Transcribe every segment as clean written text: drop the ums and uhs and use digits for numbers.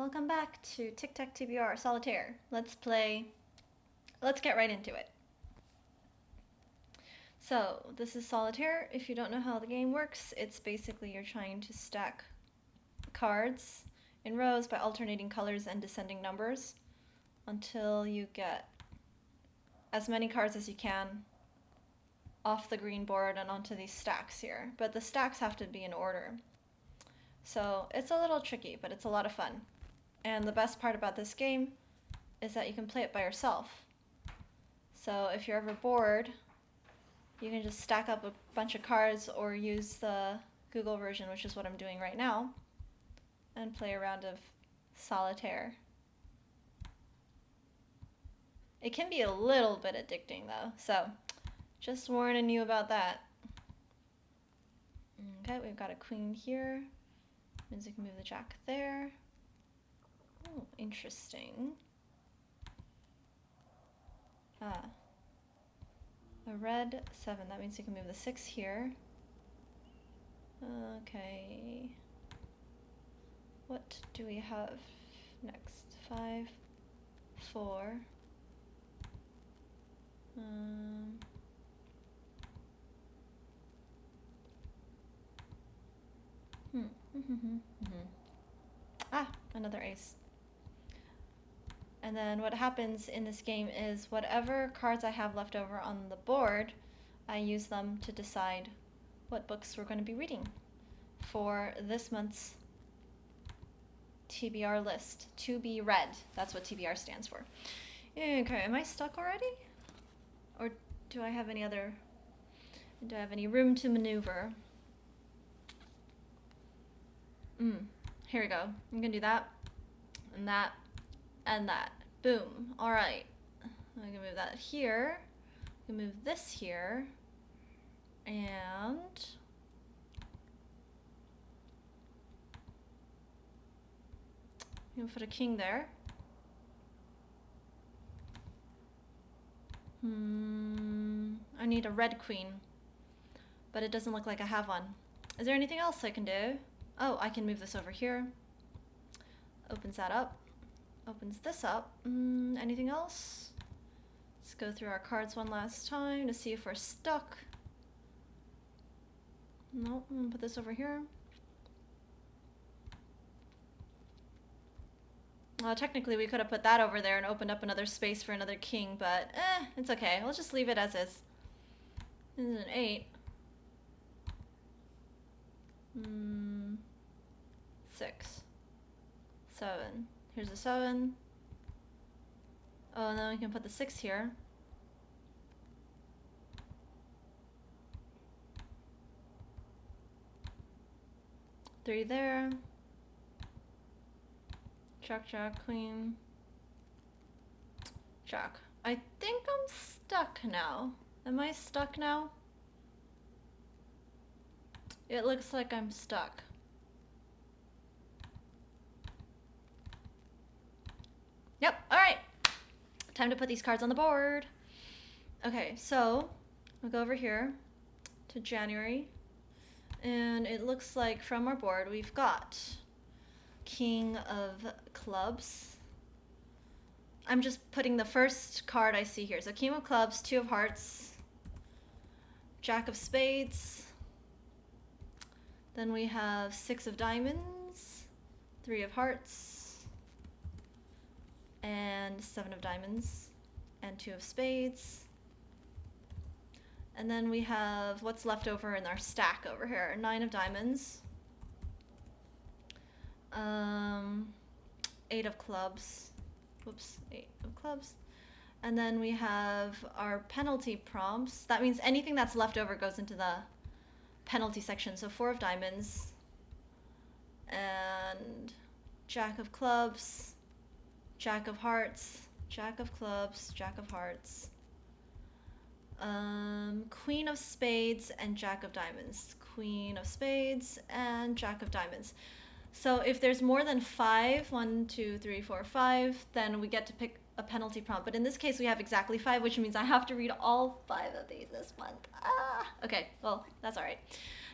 welcome back to Tic-Tac-TBR Solitaire. Let's get right into it. So, this is Solitaire. If you don't know how the game works, it's basically you're trying to stack cards in rows by alternating colors and descending numbers until you get as many cards as you can off the green board and onto these stacks here. But the stacks have to be in order. So it's a little tricky, but it's a lot of fun. And the best part about this game is that you can play it by yourself. So if you're ever bored, you can just stack up a bunch of cards or use the Google version, which is what I'm doing right now, and play a round of Solitaire. It can be a little bit addicting though, so just warning you about that. Okay, we've got a queen here. Means we can move the jack there. Oh, interesting. A red 7. That means we can move the 6 here. Okay. What do we have next? 5, 4. Ah, another ace. And then what happens in this game is whatever cards I have left over on the board, I use them to decide what books we're going to be reading for this month's TBR list. To be read. That's what TBR stands for. Okay, am I stuck already? Or do I have any room to maneuver? Here we go. I'm gonna do that, and that, and that. Boom. All right. I'm gonna move that here. I'm gonna move this here, and I'm gonna put a king there. I need a red queen, but it doesn't look like I have one. Is there anything else I can do? Oh, I can move this over here. Opens that up. Opens this up. Anything else? Let's go through our cards one last time to see if we're stuck. Nope, I'm gonna put this over here. Technically we could have put that over there and opened up another space for another king, but it's okay. We'll just leave it as is. This is an 8. 6. 7. Here's a 7. Oh, and then we can put the 6 here. Three there. Jack, jack, queen. Jack. I think I'm stuck now. Am I stuck now? It looks like I'm stuck. Yep, alright. Time to put these cards on the board. Okay, so we'll go over here to January. And it looks like from our board we've got King of Clubs. I'm just putting the first card I see here. So King of Clubs, 2 of Hearts, Jack of Spades. Then we have 6 of Diamonds, 3 of Hearts, and 7 of Diamonds, and 2 of Spades. And then we have what's left over in our stack over here. 9 of Diamonds, 8 of Clubs, whoops, 8 of Clubs. And then we have our penalty prompts. That means anything that's left over goes into the penalty section. So 4 of Diamonds, and Jack of Clubs, Jack of Hearts, Jack of Clubs, Jack of Hearts, Queen of Spades, and Jack of Diamonds. Queen of Spades and Jack of Diamonds. So if there's more than 5, 1, 2, 3, 4, 5, then we get to pick a penalty prompt. But in this case, we have exactly 5, which means I have to read all 5 of these this month. Okay, well, that's all right.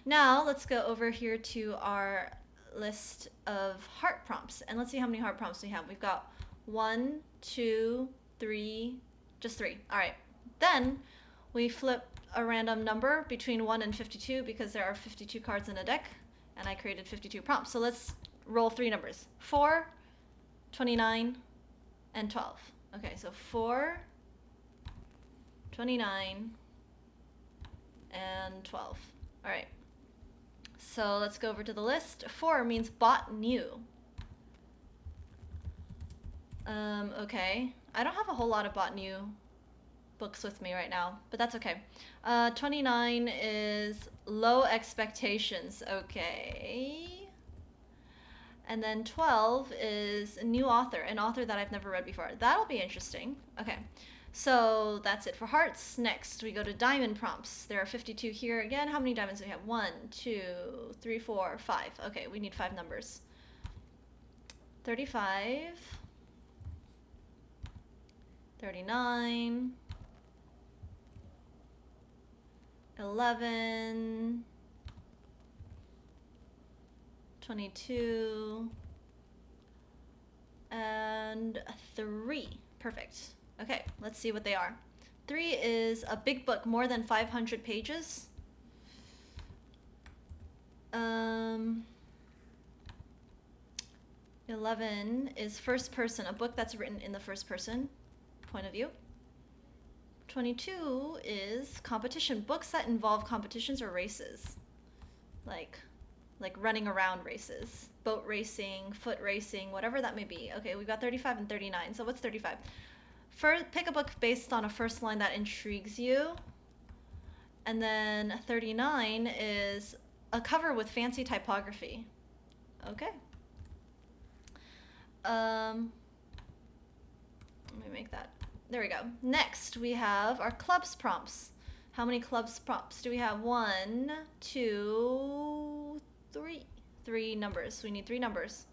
Now let's go over here to our list of heart prompts, and let's see how many heart prompts we have. We've got 1, 2, 3, just 3. All right. Then we flip a random number between 1 and 52 because there are 52 cards in a deck, and I created 52 prompts. So let's roll 3 numbers: 4, 29, and 12. Okay, so 4, 29, and 12. All right. So let's go over to the list. 4 means bought new. Okay. I don't have a whole lot of bought new books with me right now, but that's okay. 29 is low expectations. Okay. And then 12 is a new author, an author that I've never read before. That'll be interesting. Okay. So that's it for hearts. Next, we go to diamond prompts. There are 52 here. Again, how many diamonds do we have? 1, 2, 3, 4, 5. Okay, we need 5 numbers. 35, 39, 11, 22, and 3. Perfect. Okay, let's see what they are. 3 is a big book, more than 500 pages. 11 is first person, a book that's written in the first person point of view. 22 is competition, books that involve competitions or races, like running around races, boat racing, foot racing, whatever that may be. Okay, we've got 35 and 39. So what's 35? First, pick a book based on a first line that intrigues you. And then 39 is a cover with fancy typography. Okay. Let me make that. There we go. Next, we have our clubs prompts. How many clubs prompts do we have? 1, 2, 3. 3 numbers. We need 3 numbers.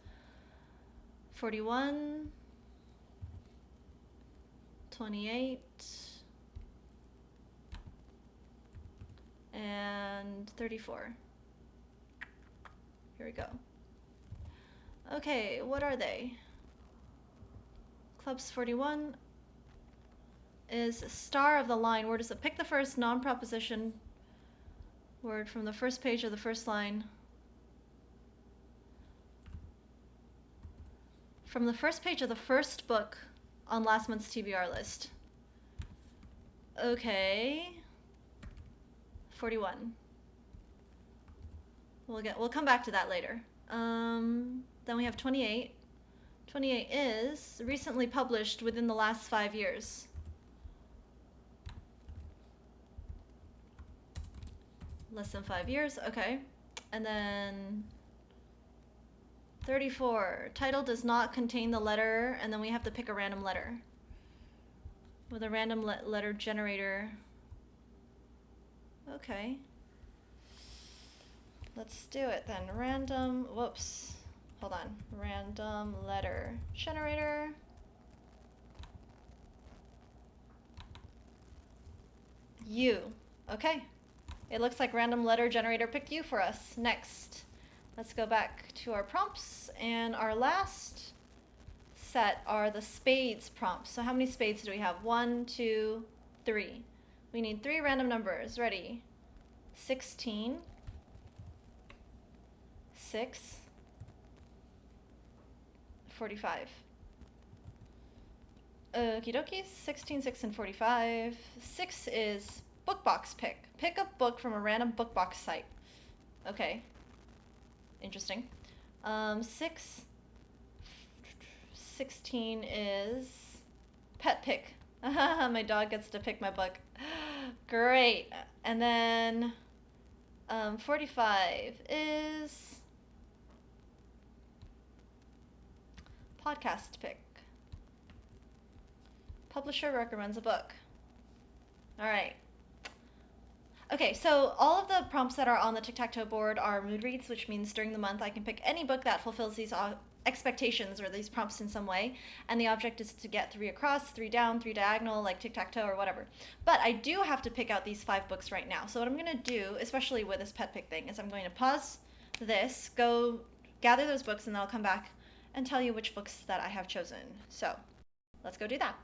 41, 28, and 34. Here we go. Okay, what are they? Clubs 41 is star of the line. Where does it pick the first non-proposition word from the first page of the first line? From the first page of the first book on last month's TBR list. Okay. 41. We'll come back to that later. Then we have 28. 28 is recently published within the last 5 years. Less than 5 years, okay. And then 34, title does not contain the letter, and then we have to pick a random letter with a random letter generator. Okay. Let's do it then. Random, whoops, hold on. Random letter generator. U, okay. It looks like random letter generator picked you for us. Next. Let's go back to our prompts, and our last set are the spades prompts. So how many spades do we have? 1, 2, 3. We need 3 random numbers. Ready? 16, 6, 45. Okie dokie, 16, 6, and 45. 6 is book box pick. Pick a book from a random book box site. Okay. Interesting. 16 is pet pick. My dog gets to pick my book. Great. And then 45 is podcast pick. Publisher recommends a book. All right. Okay, so all of the prompts that are on the tic-tac-toe board are mood reads, which means during the month I can pick any book that fulfills these expectations or these prompts in some way, and the object is to get 3 across, 3 down, 3 diagonal, like tic-tac-toe or whatever. But I do have to pick out these 5 books right now. So what I'm going to do, especially with this pet pick thing, is I'm going to pause this, go gather those books, and then I'll come back and tell you which books that I have chosen. So let's go do that.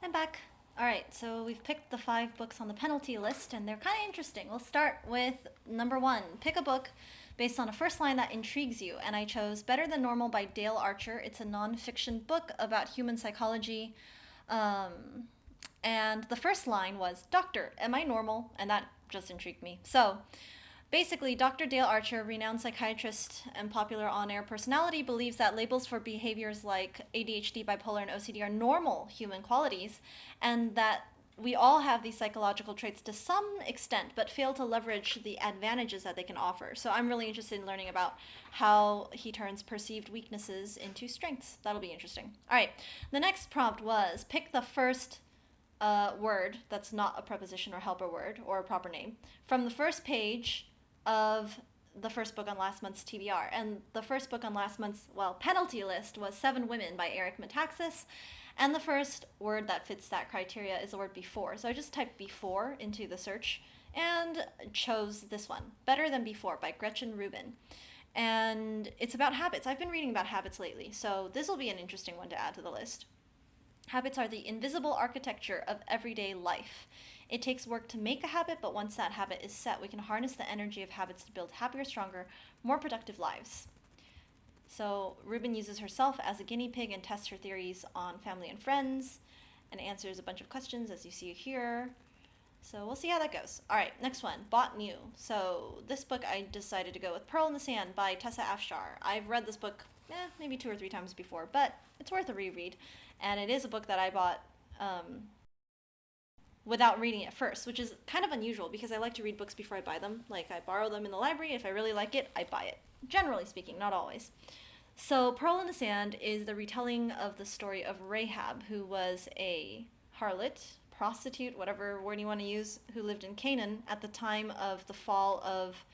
I'm back. All right, so we've picked the 5 books on the penalty list, and they're kind of interesting. We'll start with number 1. Pick a book based on a first line that intrigues you, and I chose Better Than Normal by Dale Archer. It's a nonfiction book about human psychology, and the first line was, "Doctor, am I normal?" And that just intrigued me. So basically, Dr. Dale Archer, renowned psychiatrist and popular on-air personality, believes that labels for behaviors like ADHD, bipolar, and OCD are normal human qualities, and that we all have these psychological traits to some extent, but fail to leverage the advantages that they can offer. So I'm really interested in learning about how he turns perceived weaknesses into strengths. That'll be interesting. All right, the next prompt was pick the first word that's not a preposition or helper word or a proper name from the first page of the first book on last month's TBR. And the first book on last month's, penalty list was 7 Women by Eric Metaxas. And the first word that fits that criteria is the word before. So I just typed before into the search and chose this one, Better Than Before by Gretchen Rubin. And it's about habits. I've been reading about habits lately, so this will be an interesting one to add to the list. Habits are the invisible architecture of everyday life. It takes work to make a habit, but once that habit is set, we can harness the energy of habits to build happier, stronger, more productive lives. So Rubin uses herself as a guinea pig and tests her theories on family and friends and answers a bunch of questions, as you see here. So we'll see how that goes. All right, next one, Bought New. So this book I decided to go with, Pearl in the Sand by Tessa Afshar. I've read this book maybe 2 or 3 times before, but it's worth a reread. And it is a book that I bought without reading it first, which is kind of unusual because I like to read books before I buy them. Like, I borrow them in the library. If I really like it, I buy it. Generally speaking, not always. So Pearl in the Sand is the retelling of the story of Rahab, who was a harlot, prostitute, whatever word you want to use, who lived in Canaan at the time of the fall of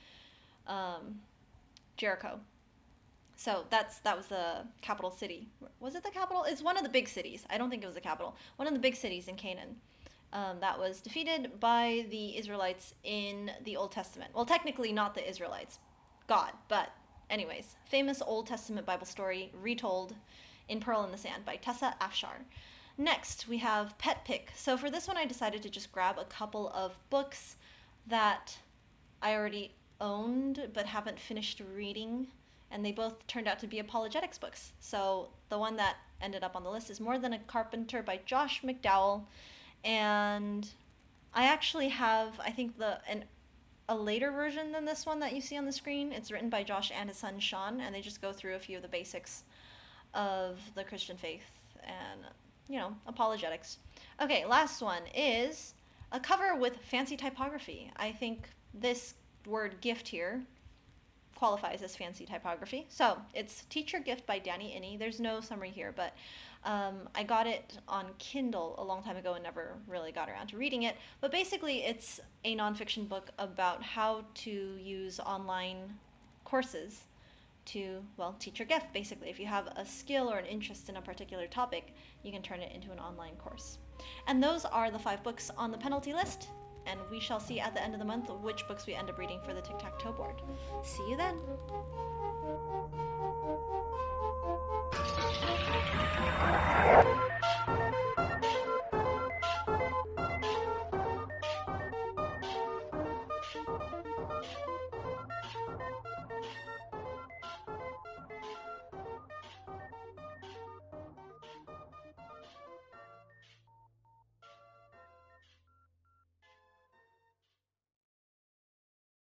Jericho. So that was the capital city. Was it the capital? It's one of the big cities. I don't think it was the capital. One of the big cities in Canaan that was defeated by the Israelites in the Old Testament. Well, technically not the Israelites, God. But anyways, famous Old Testament Bible story retold in Pearl in the Sand by Tessa Afshar. Next, we have Pet Pick. So for this one, I decided to just grab a couple of books that I already owned but haven't finished reading. And they both turned out to be apologetics books. So the one that ended up on the list is More Than a Carpenter by Josh McDowell. And I actually have, I think, a later version than this one that you see on the screen. It's written by Josh and his son Sean, and they just go through a few of the basics of the Christian faith and, apologetics. Okay, last one is a cover with fancy typography. I think this word gift here qualifies as fancy typography. So it's Teacher Gift by Danny Inney. There's no summary here, but I got it on Kindle a long time ago and never really got around to reading it. But basically it's a nonfiction book about how to use online courses to, teach your gift, basically. If you have a skill or an interest in a particular topic, you can turn it into an online course. And those are the 5 books on the penalty list. And we shall see at the end of the month which books we end up reading for the Tic-Tac-Toe board. See you then!